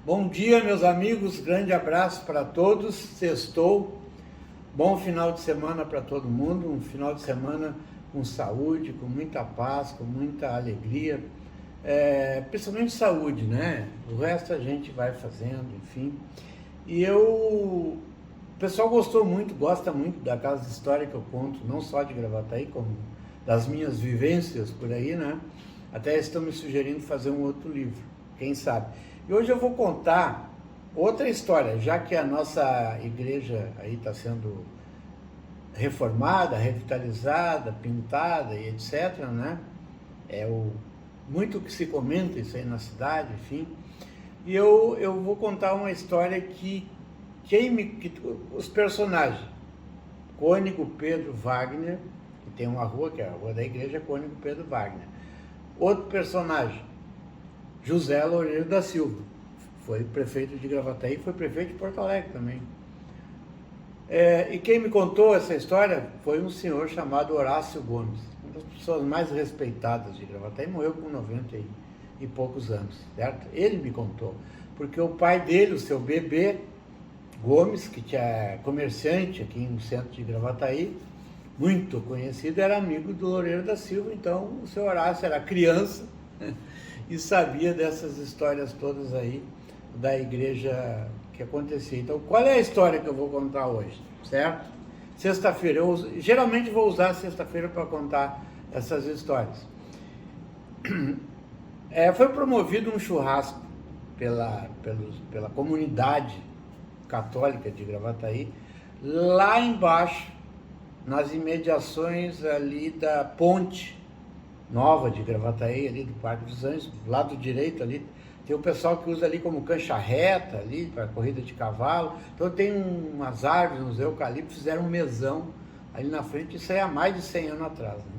Bom dia, meus amigos, grande abraço para todos, sextou, bom final de semana para todo mundo, um final de semana com saúde, com muita paz, com muita alegria, principalmente saúde, né? O resto a gente vai fazendo, enfim. O pessoal gostou muito, gosta muito daquelas histórias que eu conto, não só de Gravataí, como das minhas vivências por aí, né? Até estão me sugerindo fazer um outro livro, quem sabe. E hoje eu vou contar outra história, já que a nossa igreja aí está sendo reformada, revitalizada, pintada e etc, né? Muito que se comenta isso aí na cidade, enfim. E eu vou contar uma história que os personagens, Cônego Pedro Wagner, que tem uma rua, que é a rua da igreja, Cônego Pedro Wagner. Outro personagem, José Loureiro da Silva, foi prefeito de Gravataí, foi prefeito de Porto Alegre também. E quem me contou essa história foi um senhor chamado Horácio Gomes, uma das pessoas mais respeitadas de Gravataí, morreu com 90 e poucos anos, certo? Ele me contou, porque o pai dele, o seu bebê Gomes, que é comerciante aqui no centro de Gravataí, muito conhecido, era amigo do Loureiro da Silva, então o seu Horácio era criança e sabia dessas histórias todas aí da igreja que acontecia. Então, qual é a história que eu vou contar hoje, certo? Sexta-feira, eu geralmente vou usar sexta-feira para contar essas histórias. Foi promovido um churrasco pela comunidade católica de Gravataí, lá embaixo, nas imediações ali da ponte nova de Gravataí, ali do Parque dos Anjos, do lado direito ali, tem o pessoal que usa ali como cancha reta, ali para corrida de cavalo. Então tem umas árvores, uns eucaliptos, fizeram um mesão ali na frente, isso aí há mais de 100 anos atrás, né?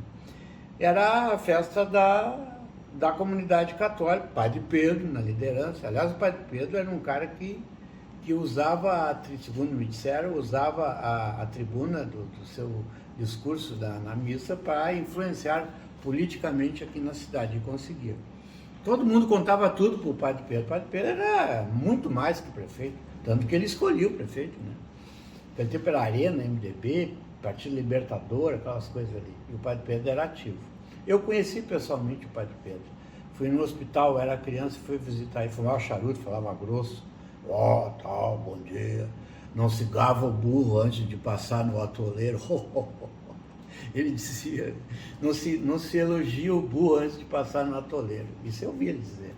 Era a festa da comunidade católica, Padre Pedro na liderança. Aliás, o Padre Pedro era um cara que usava, segundo me disseram, usava a tribuna do seu discurso na missa para influenciar politicamente aqui na cidade, e conseguia. Todo mundo contava tudo para o Padre Pedro. O Padre Pedro era muito mais que prefeito, tanto que ele escolheu o prefeito, né? Ele teve pela Arena, MDB, Partido Libertador, aquelas coisas ali. E o Padre Pedro era ativo. Eu conheci pessoalmente o Padre Pedro. Fui no hospital, era criança, fui visitar, ele fumava charuto, falava grosso. Tal, bom dia. Não se gava o burro antes de passar no atoleiro. Ele dizia, não se elogia o burro antes de passar no atoleiro. Isso eu ouvi ele dizer.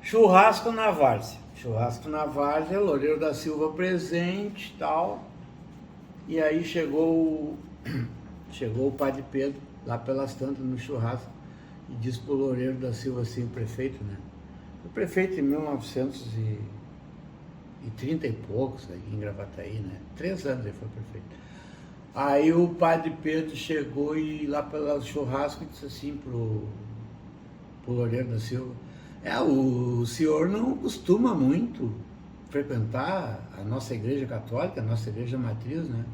Churrasco na várzea. Churrasco na várzea, Loureiro da Silva presente e tal. E aí chegou o Padre Pedro, lá pelas tantas, no churrasco, e disse para o Loureiro da Silva assim, o prefeito, né? O prefeito em 1930 e poucos, aqui em Gravataí, né? 3 anos ele foi prefeito. Aí o Padre Pedro chegou e lá pelo churrasco disse assim pro Loureiro da Silva, o senhor não costuma muito frequentar a nossa igreja católica, a nossa igreja matriz, né?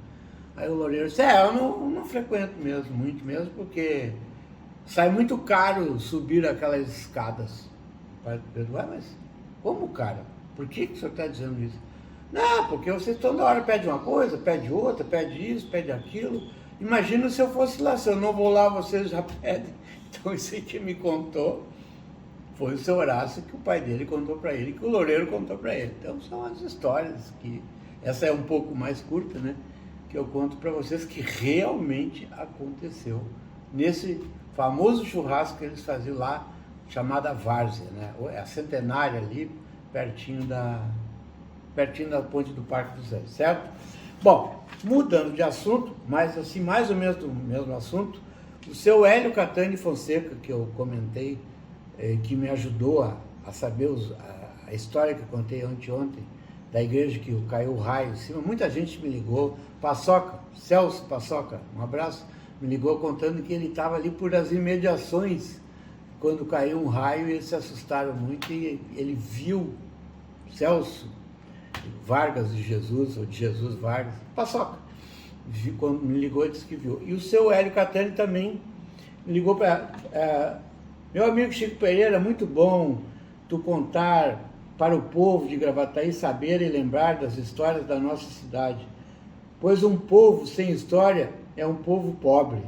Aí o Loureiro disse, eu não frequento mesmo, muito mesmo, porque sai muito caro subir aquelas escadas. O Padre Pedro, mas como, cara? Por que o senhor está dizendo isso? Não, porque vocês toda hora pedem uma coisa, pede outra, pede isso, pede aquilo. Imagina se eu fosse lá, se eu não vou lá, vocês já pedem. Então isso aí que me contou foi o seu Horácio, que o pai dele contou para ele, que o Loureiro contou para ele. Então são as histórias que, essa é um pouco mais curta, né? Que eu conto para vocês que realmente aconteceu nesse famoso churrasco que eles faziam lá, chamada Várzea, né? A centenária ali, pertinho da ponte do Parque dos Anjos, certo? Bom, mudando de assunto, mas assim, mais ou menos do mesmo assunto, o seu Hélio Catani Fonseca, que eu comentei, que me ajudou a saber a história que eu contei ontem, da igreja que caiu o raio em cima, muita gente me ligou, Paçoca, Celso Paçoca, um abraço, me ligou contando que ele estava ali por as imediações, quando caiu um raio, e eles se assustaram muito, e ele viu Celso Vargas de Jesus, ou de Jesus Vargas, Paçoca, quando me ligou, disse que viu. E o seu Hélio Catani também me ligou para... meu amigo Chico Pereira, muito bom tu contar para o povo de Gravataí saber e lembrar das histórias da nossa cidade, pois um povo sem história é um povo pobre.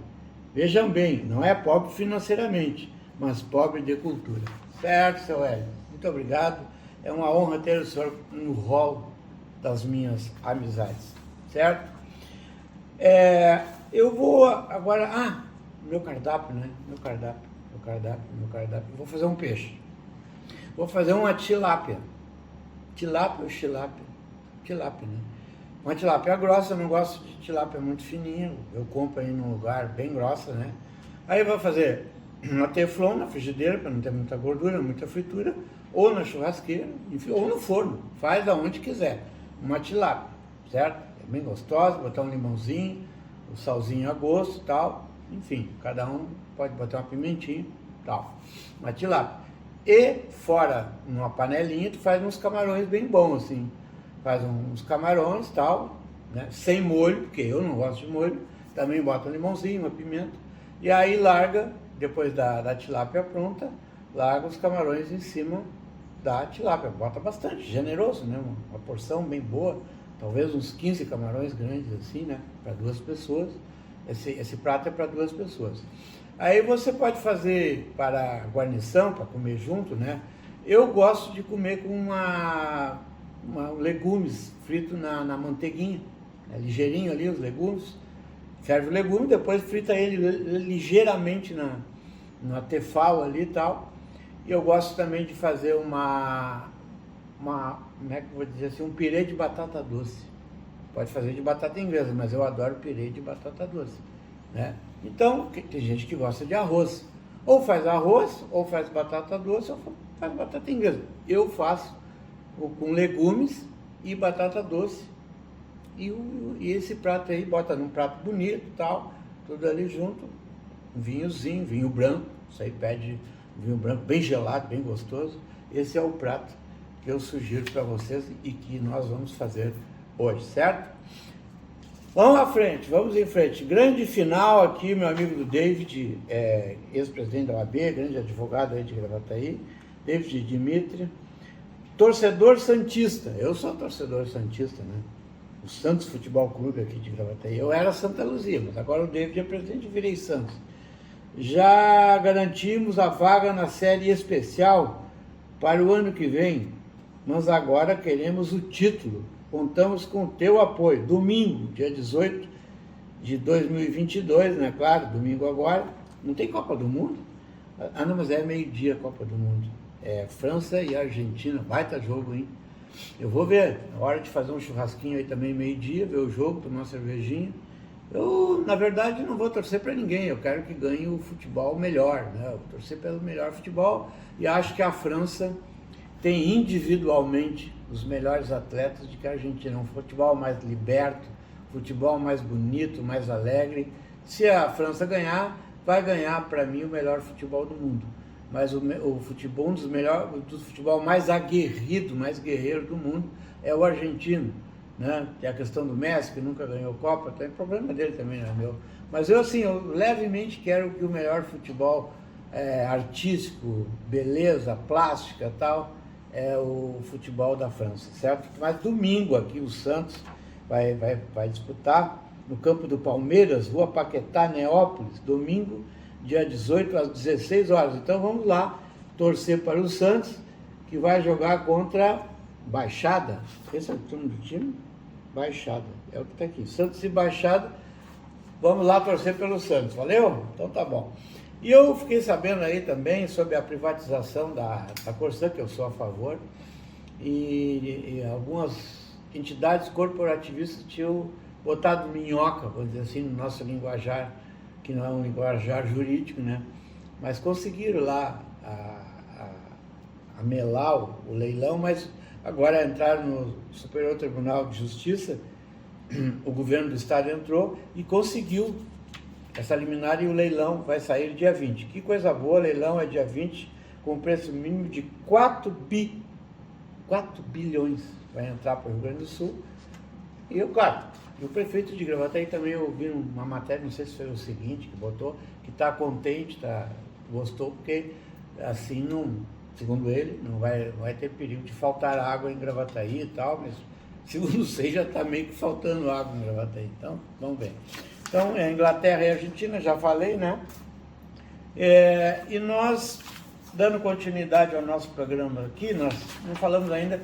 Vejam bem, não é pobre financeiramente, mas pobre de cultura. Certo, seu Hélio? Muito obrigado. É uma honra ter o senhor no rol das minhas amizades. Certo? Eu vou agora... meu cardápio, né? Meu cardápio. Vou fazer um peixe. Vou fazer uma tilápia. Tilápia ou tilápia? Tilápia, né? Uma tilápia grossa, eu não gosto de tilápia muito fininha. Eu compro aí num lugar bem grossa, né? Aí eu vou fazer na teflon, na frigideira, para não ter muita gordura, muita fritura, ou na churrasqueira, enfim, ou no forno. Faz aonde quiser. Uma tilápia, certo? É bem gostosa, botar um limãozinho, um salzinho a gosto e tal. Enfim, cada um pode botar uma pimentinha e tal. Uma tilápia. E fora, numa panelinha, tu faz uns camarões bem bons, assim. Faz uns camarões e tal, né? Sem molho, porque eu não gosto de molho. Também bota um limãozinho, uma pimenta. E aí larga, depois da tilápia pronta, larga os camarões em cima da tilápia. Bota bastante, generoso, né? Uma porção bem boa. Talvez uns 15 camarões grandes assim, né? Para 2 pessoas. Esse prato é para 2 pessoas. Aí você pode fazer para guarnição, para comer junto, né? Eu gosto de comer com legumes fritos na manteiguinha, né? Ligeirinho ali os legumes. Serve o legume, depois frita ele ligeiramente na tefal ali e tal. E eu gosto também de fazer como é que eu vou dizer assim, um pirê de batata doce. Pode fazer de batata inglesa, mas eu adoro pirê de batata doce, né? Então, tem gente que gosta de arroz. Ou faz arroz, ou faz batata doce, ou faz batata inglesa. Eu faço com legumes e batata doce. E esse prato aí, bota num prato bonito e tal, tudo ali junto. Um vinhozinho, vinho branco. Isso aí pede vinho branco bem gelado, bem gostoso. Esse é o prato que eu sugiro para vocês e que nós vamos fazer hoje, certo? Vamos em frente. Grande final aqui, meu amigo do David, ex-presidente da OAB, grande advogado aí de Gravataí, David Dimitri, torcedor santista. Eu sou torcedor santista, né? O Santos Futebol Clube aqui de Gravataí. Eu era Santa Luzia, mas agora o David é presidente e virei Santos. Já garantimos a vaga na série especial para o ano que vem, mas agora queremos o título. Contamos com o teu apoio. Domingo, dia 18 de 2022, né? Claro, domingo agora. Não tem Copa do Mundo? Não, mas é meio-dia a Copa do Mundo. É França e Argentina. Baita jogo, hein? Eu vou ver. É hora de fazer um churrasquinho aí também meio-dia, ver o jogo, tomar uma cervejinha. Eu, na verdade, não vou torcer para ninguém. Eu quero que ganhe o futebol melhor, né? Eu vou torcer pelo melhor futebol e acho que a França tem individualmente os melhores atletas de que a Argentina. Um futebol mais liberto, futebol mais bonito, mais alegre. Se a França ganhar, vai ganhar para mim o melhor futebol do mundo. Mas o futebol, um do futebol mais aguerrido, mais guerreiro do mundo é o argentino, né? Tem a questão do Messi, que nunca ganhou Copa, tem problema dele também, não é meu. Mas eu levemente quero que o melhor futebol artístico, beleza, plástica e tal, é o futebol da França, certo? Mas domingo aqui o Santos vai disputar no campo do Palmeiras, Rua Paquetá, Neópolis, domingo, dia 18 às 16 horas. Então vamos lá torcer para o Santos, que vai jogar contra Baixada. Esse é o turno do time? Baixada, é o que está aqui. Santos e Baixada, vamos lá torcer pelo Santos, valeu? Então tá bom. E eu fiquei sabendo aí também sobre a privatização da Corsã, que eu sou a favor, e algumas entidades corporativistas tinham botado minhoca, vamos dizer assim, no nosso linguajar, que não é um linguajar jurídico, né? Mas conseguiram lá amelar o leilão, mas agora entraram no Superior Tribunal de Justiça, o governo do estado entrou e conseguiu essa liminar e o leilão vai sair dia 20. Que coisa boa, o leilão é dia 20, com preço mínimo de 4 bilhões vai entrar para o Rio Grande do Sul. E eu, claro, o prefeito de Gravataí também, eu vi uma matéria, não sei se foi o seguinte, que botou, que está contente, gostou, porque assim segundo ele, não vai ter perigo de faltar água em Gravataí e tal, mas segundo sei, já está meio que faltando água em Gravataí, então vamos ver. Então, Inglaterra e Argentina, já falei, né? E nós, dando continuidade ao nosso programa aqui, nós não falamos ainda,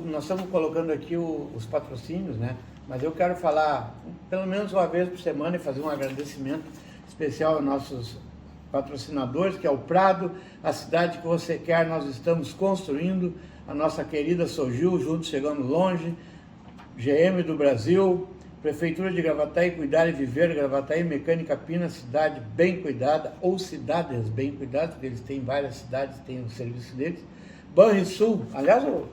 nós estamos colocando aqui os patrocínios, né? Mas eu quero falar pelo menos uma vez por semana e fazer um agradecimento especial aos nossos patrocinadores, que é o Prado, a cidade que você quer, nós estamos construindo, a nossa querida Sojil, juntos chegamos longe, GM do Brasil, Prefeitura de Gravataí, Cuidar e Viver, Gravataí, Mecânica Pina, cidade bem cuidada, ou cidades bem cuidadas, porque eles têm várias cidades, têm o serviço deles. Banrisul, aliás, eu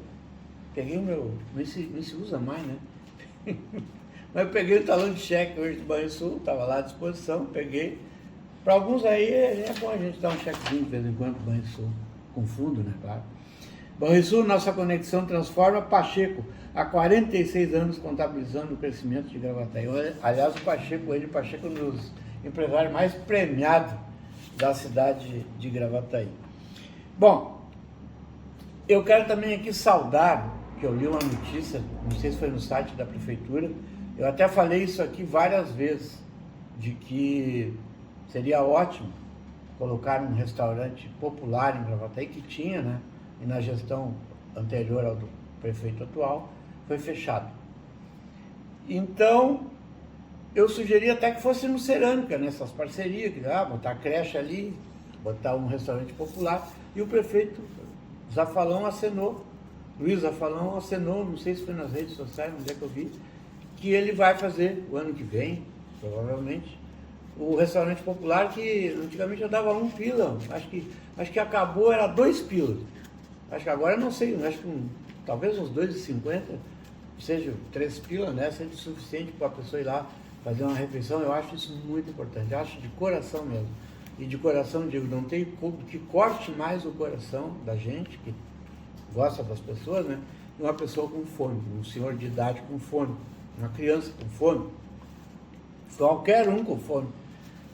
peguei o meu, nem se usa mais, né? Mas eu peguei o talão de cheque hoje do Banrisul, estava lá à disposição, peguei. Para alguns aí é bom a gente dar um chequezinho de vez em quando do Banrisul, com fundo, né, claro. Banrisul, nossa conexão transforma. Pacheco, há 46 anos contabilizando o crescimento de Gravataí. Aliás, o Pacheco é um dos empresários mais premiados da cidade de Gravataí. Bom, eu quero também aqui saudar, que eu li uma notícia, não sei se foi no site da prefeitura, eu até falei isso aqui várias vezes, de que seria ótimo colocar um restaurante popular em Gravataí, que tinha, né? E na gestão anterior ao do prefeito atual, foi fechado. Então, eu sugeri até que fosse no Cerâmica, nessas parcerias, botar a creche ali, botar um restaurante popular, e o prefeito Zafalão acenou, Luiz Zafalão acenou, não sei se foi nas redes sociais, onde é que eu vi, que ele vai fazer o ano que vem, provavelmente, o restaurante popular, que antigamente eu dava 1 pila, acho que acabou, era 2 pilas. Acho que agora, não sei, acho que talvez uns 2,50, seja 3 pilas, né, seja suficiente para a pessoa ir lá fazer uma refeição. Eu acho isso muito importante, eu acho de coração mesmo. E de coração, digo, não tem que corte mais o coração da gente, que gosta das pessoas, né, de uma pessoa com fome, um senhor de idade com fome, uma criança com fome, qualquer um com fome.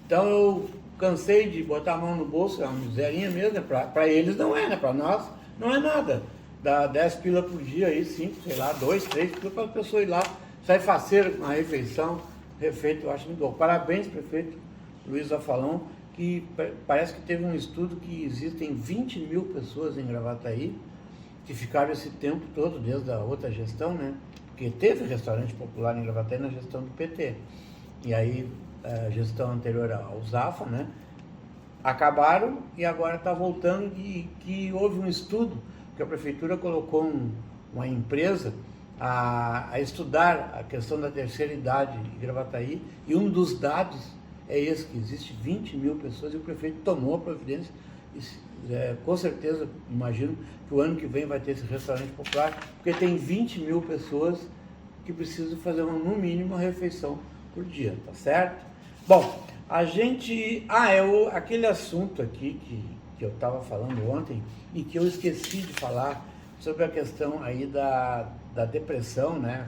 Então eu cansei de botar a mão no bolso, é uma miserinha mesmo, né? Para eles não é, né? Para nós não é nada. Dá 10 pila por dia aí, 5, sei lá, 2, 3 pila para a pessoa ir lá, sai faceira com a refeição, refeito, eu acho muito bom. Parabéns, prefeito Luiz Zafalão, que parece que teve um estudo que existem 20 mil pessoas em Gravataí, que ficaram esse tempo todo, desde a outra gestão, né? Porque teve restaurante popular em Gravataí na gestão do PT. E aí, a gestão anterior ao Zafa, né? Acabaram e agora está voltando, e que houve um estudo que a prefeitura colocou uma empresa a estudar a questão da terceira idade em Gravataí, e um dos dados é esse, que existe 20 mil pessoas, e o prefeito tomou a providência, e, com certeza, imagino que o ano que vem vai ter esse restaurante popular, porque tem 20 mil pessoas que precisam fazer no mínimo uma refeição por dia, tá certo? Bom, a gente... aquele assunto aqui que eu estava falando ontem e que eu esqueci de falar sobre a questão aí da depressão, né?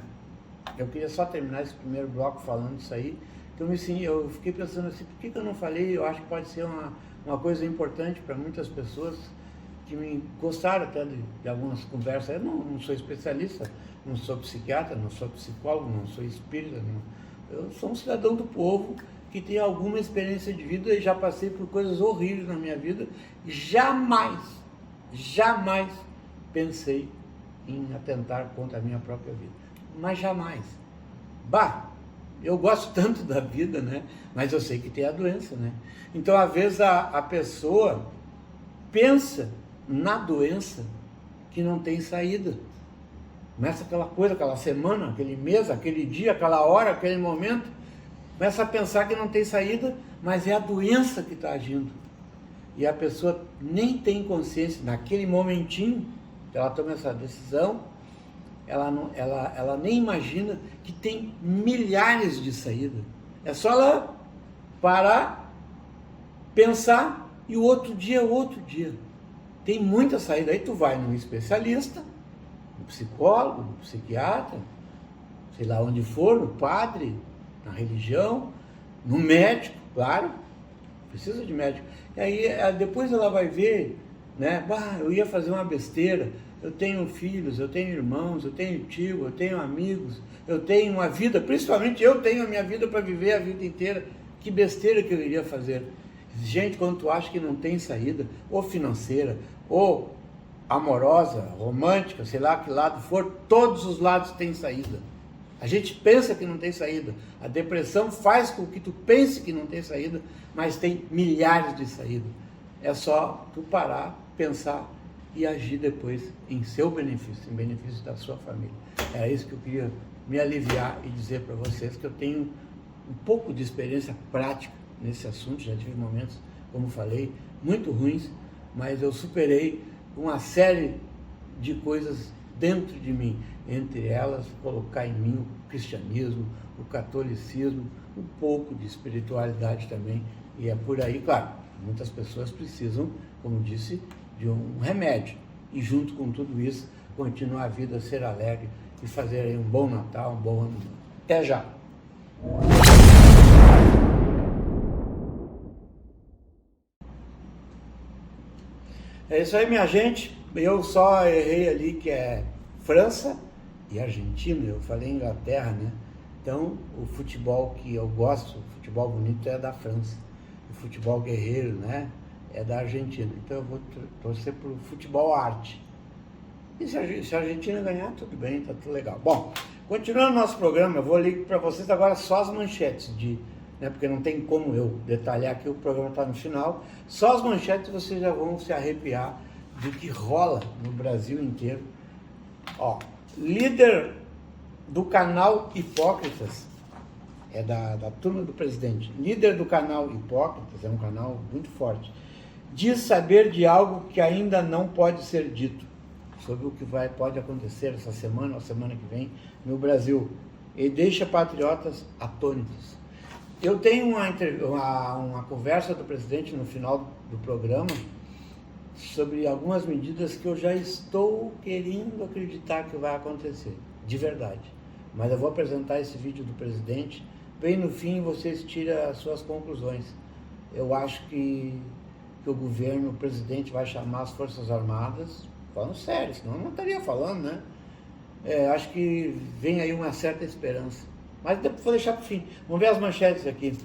Eu queria só terminar esse primeiro bloco falando disso aí, que eu fiquei pensando assim, por que eu não falei? Eu acho que pode ser uma coisa importante para muitas pessoas que me gostaram até de algumas conversas. Eu não sou especialista, não sou psiquiatra, não sou psicólogo, não sou espírita, eu sou um cidadão do povo que tem alguma experiência de vida e já passei por coisas horríveis na minha vida. Jamais pensei em atentar contra a minha própria vida. Mas jamais. Eu gosto tanto da vida, né? Mas eu sei que tem a doença, né? Então, às vezes, a pessoa pensa na doença que não tem saída. Começa aquela coisa, aquela semana, aquele mês, aquele dia, aquela hora, aquele momento, começa a pensar que não tem saída, mas é a doença que está agindo. E a pessoa nem tem consciência, naquele momentinho que ela toma essa decisão, ela nem imagina que tem milhares de saídas. É só ela parar, pensar, e o outro dia é outro dia. Tem muita saída. Aí tu vai num especialista, no psicólogo, no psiquiatra, sei lá onde for, no padre, na religião, no médico, claro, precisa de médico. E aí depois ela vai ver né? Eu ia fazer uma besteira, eu tenho filhos, eu tenho irmãos, eu tenho tio, eu tenho amigos, eu tenho uma vida, principalmente eu tenho a minha vida para viver a vida inteira, que besteira que eu iria fazer? Gente, quando tu acha que não tem saída, ou financeira, ou amorosa, romântica, sei lá que lado for, todos os lados têm saída. A gente pensa que não tem saída, a depressão faz com que tu pense que não tem saída, mas tem milhares de saídas. É só tu parar, pensar e agir depois em seu benefício, em benefício da sua família. Era isso que eu queria me aliviar e dizer para vocês, que eu tenho um pouco de experiência prática nesse assunto. Já tive momentos, como falei, muito ruins, mas eu superei uma série de coisas dentro de mim, entre elas colocar em mim o cristianismo, o catolicismo, um pouco de espiritualidade também, e é por aí, claro, muitas pessoas precisam, como disse, de um remédio, e junto com tudo isso, continuar a vida, ser alegre e fazer aí um bom Natal, um bom ano. Até já! É isso aí, minha gente. Eu só errei ali que é França e Argentina. Eu falei Inglaterra, né? Então, o futebol que eu gosto, o futebol bonito é da França. O futebol guerreiro, né? É da Argentina. Então, eu vou torcer pro futebol arte. E se a Argentina ganhar, tudo bem, tá tudo legal. Bom, continuando nosso programa, eu vou ler para vocês agora só as manchetes né, porque não tem como eu detalhar aqui, o programa está no final. Só as manchetes vocês já vão se arrepiar do que rola no Brasil inteiro. Ó, líder do canal Hipócritas, é da turma do presidente, líder do canal Hipócritas, é um canal muito forte, diz saber de algo que ainda não pode ser dito, sobre o que pode acontecer essa semana ou semana que vem no Brasil, e deixa patriotas atônitos. Eu tenho uma conversa do presidente no final do programa sobre algumas medidas que eu já estou querendo acreditar que vai acontecer, de verdade. Mas eu vou apresentar esse vídeo do presidente, bem no fim vocês tiram as suas conclusões. Eu acho que o governo, o presidente vai chamar as Forças Armadas, falando sério, senão eu não estaria falando, né? Acho que vem aí uma certa esperança. Mas vou deixar para o fim. Vamos ver as manchetes aqui.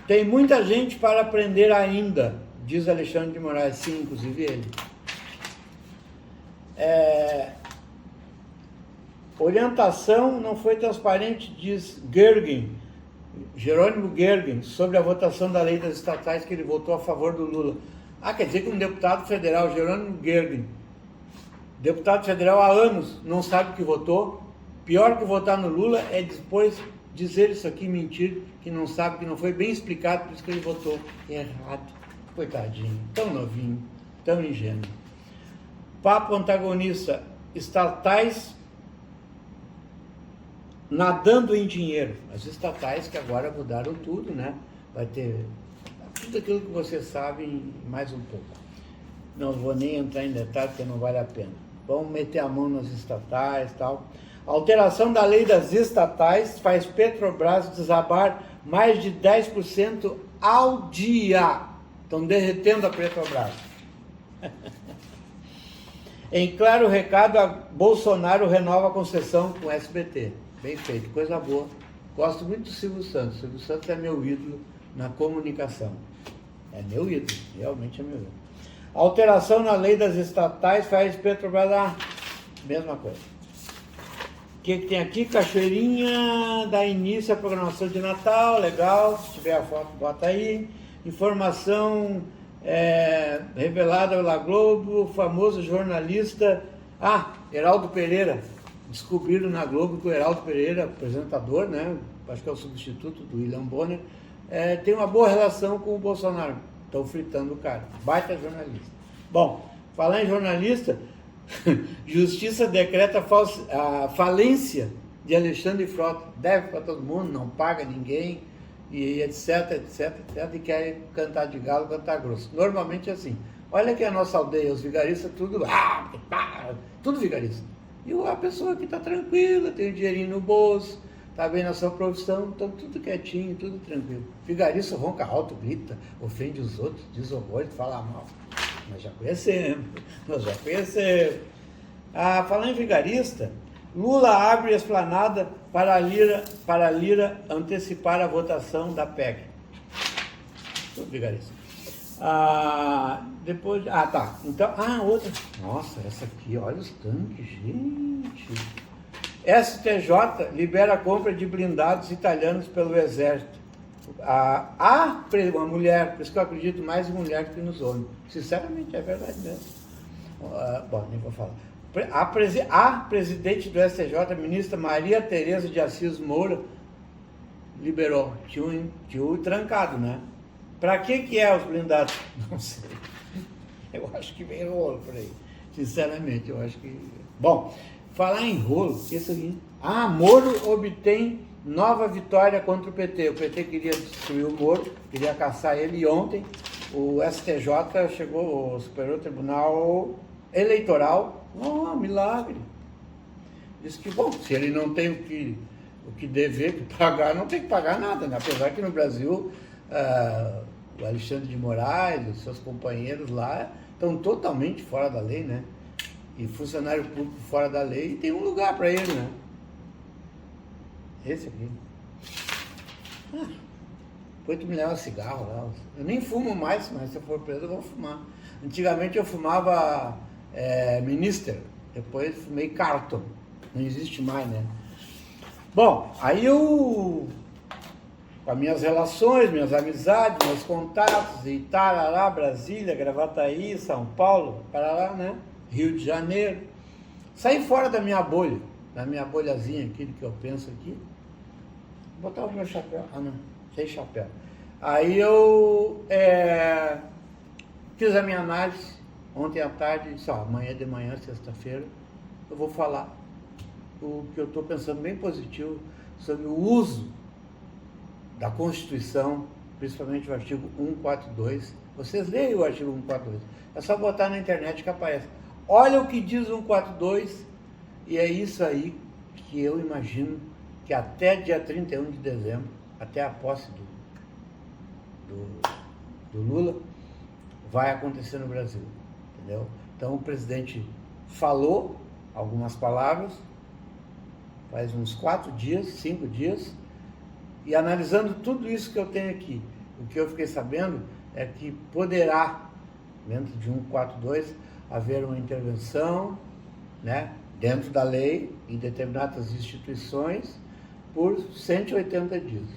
Tem muita gente para aprender ainda, diz Alexandre de Moraes. Sim, inclusive ele. Orientação não foi transparente, diz Jerônimo Gergen, sobre a votação da lei das estatais, que ele votou a favor do Lula. Quer dizer que um deputado federal, Jerônimo Gergen, deputado federal há anos, não sabe o que votou. Pior que votar no Lula é depois dizer isso aqui, mentir, que não sabe, que não foi bem explicado, por isso que ele votou errado. Coitadinho, tão novinho, tão ingênuo. Papo antagonista, estatais nadando em dinheiro. As estatais que agora mudaram tudo, né? Vai ter tudo aquilo que você sabe e mais um pouco. Não vou nem entrar em detalhe, porque não vale a pena. Vamos meter a mão nas estatais e tal. A alteração da lei das estatais faz Petrobras desabar mais de 10% ao dia. Estão derretendo a Petrobras. Em claro recado, Bolsonaro renova a concessão com o SBT. Bem feito, coisa boa. Gosto muito do Silvio Santos. Silvio Santos é meu ídolo na comunicação. É meu ídolo, realmente é meu ídolo. A alteração na lei das estatais faz Petrobras mesma coisa. O que tem aqui? Cachoeirinha dá início à programação de Natal, legal, se tiver a foto bota aí. Informação revelada pela Globo, o famoso jornalista, Heraldo Pereira. Descobriram na Globo que o Heraldo Pereira, apresentador, né, acho que é o substituto do William Bonner, tem uma boa relação com o Bolsonaro. Estão fritando o cara, baita jornalista. Bom, falar em jornalista, Justiça decreta a falência de Alexandre Frota, deve para todo mundo, não paga ninguém, e etc, etc, etc, e quer cantar de galo, cantar grosso. Normalmente é assim. Olha aqui a nossa aldeia, os vigaristas, tudo vigarista. E a pessoa que está tranquila, tem o dinheirinho no bolso, está bem na sua profissão, então tudo quietinho, tudo tranquilo. Vigarista ronca alto, grita, ofende os outros, diz horrores, fala mal. Nós já conhecemos, nós já conhecemos. Falando em vigarista, Lula abre esplanada para Lira antecipar a votação da PEC. Tudo vigarista. Depois, tá. Então, outra. Nossa, essa aqui, olha os tanques, gente. STJ libera a compra de blindados italianos pelo Exército. Uma mulher, por isso que eu acredito mais em mulher do que nos homens. Sinceramente, é verdade mesmo. Bom, nem vou falar. A presidente do STJ, ministra Maria Tereza de Assis Moura, liberou. Tinha trancado, né? Para que é os blindados? Não sei. Eu acho que vem rolo por aí. Sinceramente, eu acho que... Bom, falar em rolo, isso aqui... Moro obtém nova vitória contra o PT. O PT queria destruir o Moro, queria caçar ele, e ontem o STJ chegou, o Superior Tribunal Eleitoral, milagre. Disse que, bom, se ele não tem o que dever, que pagar, não tem que pagar nada, né? Apesar que no Brasil... o Alexandre de Moraes, os seus companheiros lá estão totalmente fora da lei, né? E funcionário público fora da lei, e tem um lugar para ele, né? Esse aqui. 8 me leva cigarro lá. Eu nem fumo mais, mas se eu for preso eu vou fumar. Antigamente eu fumava Minister, depois fumei Carton. Não existe mais, né? Bom, aí eu... com as minhas relações, minhas amizades, meus contatos, e Tarará, Brasília, Gravataí, São Paulo, Parará, né? Rio de Janeiro. Saí fora da minha bolha, da minha bolhazinha aqui, do que eu penso aqui. Vou botar o meu chapéu. Não, sem chapéu. Aí eu fiz a minha análise ontem à tarde, disse, amanhã de manhã, sexta-feira, eu vou falar o que eu estou pensando bem positivo sobre o uso da Constituição, principalmente o artigo 142. Vocês leem o artigo 142. É só botar na internet que aparece. Olha o que diz o 142, e é isso aí que eu imagino que até dia 31 de dezembro, até a posse do Lula, vai acontecer no Brasil. Entendeu? Então o presidente falou algumas palavras, faz uns 4 dias, 5 dias, e analisando tudo isso que eu tenho aqui, o que eu fiquei sabendo é que poderá, dentro de 142, haver uma intervenção, né, dentro da lei, em determinadas instituições, por 180 dias.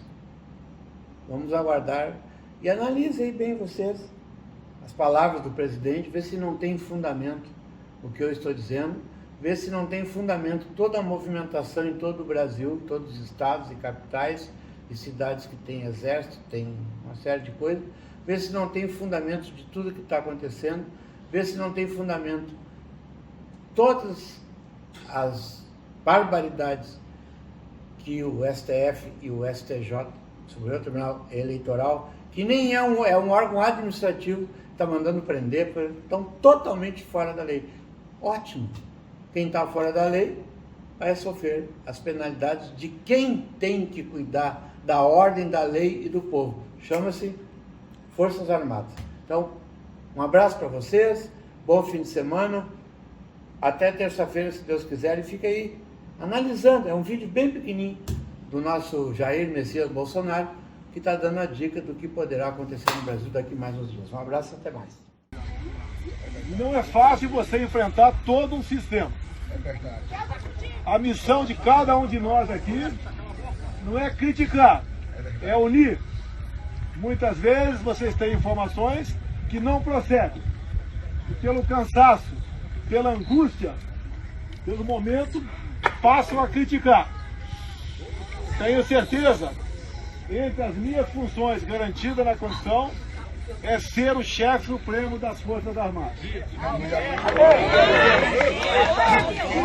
Vamos aguardar e analisem bem vocês as palavras do presidente, ver se não tem fundamento o que eu estou dizendo, ver se não tem fundamento toda a movimentação em todo o Brasil, todos os estados e capitais, e cidades que têm exército, tem uma série de coisas, ver se não tem fundamento de tudo que está acontecendo, ver se não tem fundamento todas as barbaridades que o STF e o STJ, Superior Tribunal Eleitoral, que nem é um órgão administrativo, está mandando prender, estão totalmente fora da lei. Ótimo! Quem está fora da lei vai sofrer as penalidades de quem tem que cuidar da ordem, da lei e do povo. Chama-se Forças Armadas. Então, um abraço para vocês, bom fim de semana, até terça-feira, se Deus quiser, e fica aí analisando. É um vídeo bem pequenininho do nosso Jair Messias Bolsonaro, que está dando a dica do que poderá acontecer no Brasil daqui mais uns dias. Um abraço, até mais. Não é fácil você enfrentar todo um sistema. É verdade. A missão de cada um de nós aqui não é criticar, é unir. Muitas vezes vocês têm informações que não procedem. E pelo cansaço, pela angústia, pelo momento, passam a criticar. Tenho certeza, entre as minhas funções garantidas na Constituição, é ser o chefe supremo das Forças Armadas.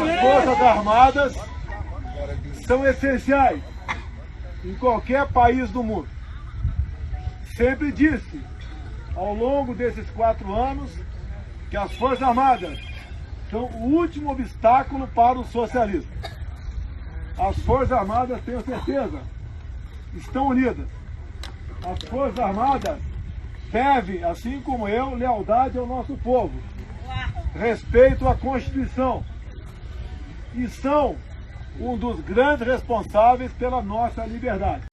As Forças Armadas são essenciais em qualquer país do mundo. Sempre disse, ao longo desses 4 anos, que as Forças Armadas são o último obstáculo para o socialismo. As Forças Armadas, tenho certeza, estão unidas. As Forças Armadas devem, assim como eu, lealdade ao nosso povo, respeito à Constituição e são um dos grandes responsáveis pela nossa liberdade.